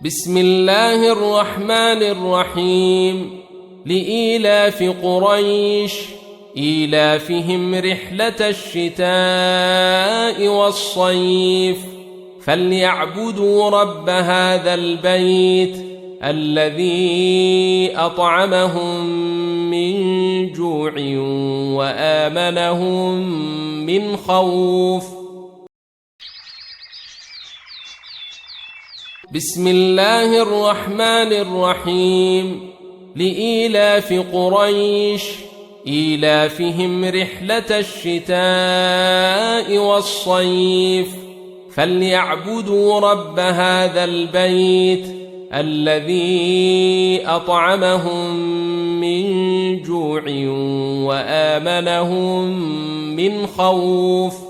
بسم الله الرحمن الرحيم. لإيلاف قريش إيلافهم رحلة الشتاء والصيف فليعبدوا رب هذا البيت الذي أطعمهم من جوع وآمنهم من خوف. بسم الله الرحمن الرحيم. لإيلاف قريش إيلافهم رحلة الشتاء والصيف فليعبدوا رب هذا البيت الذي أطعمهم من جوع وآمنهم من خوف.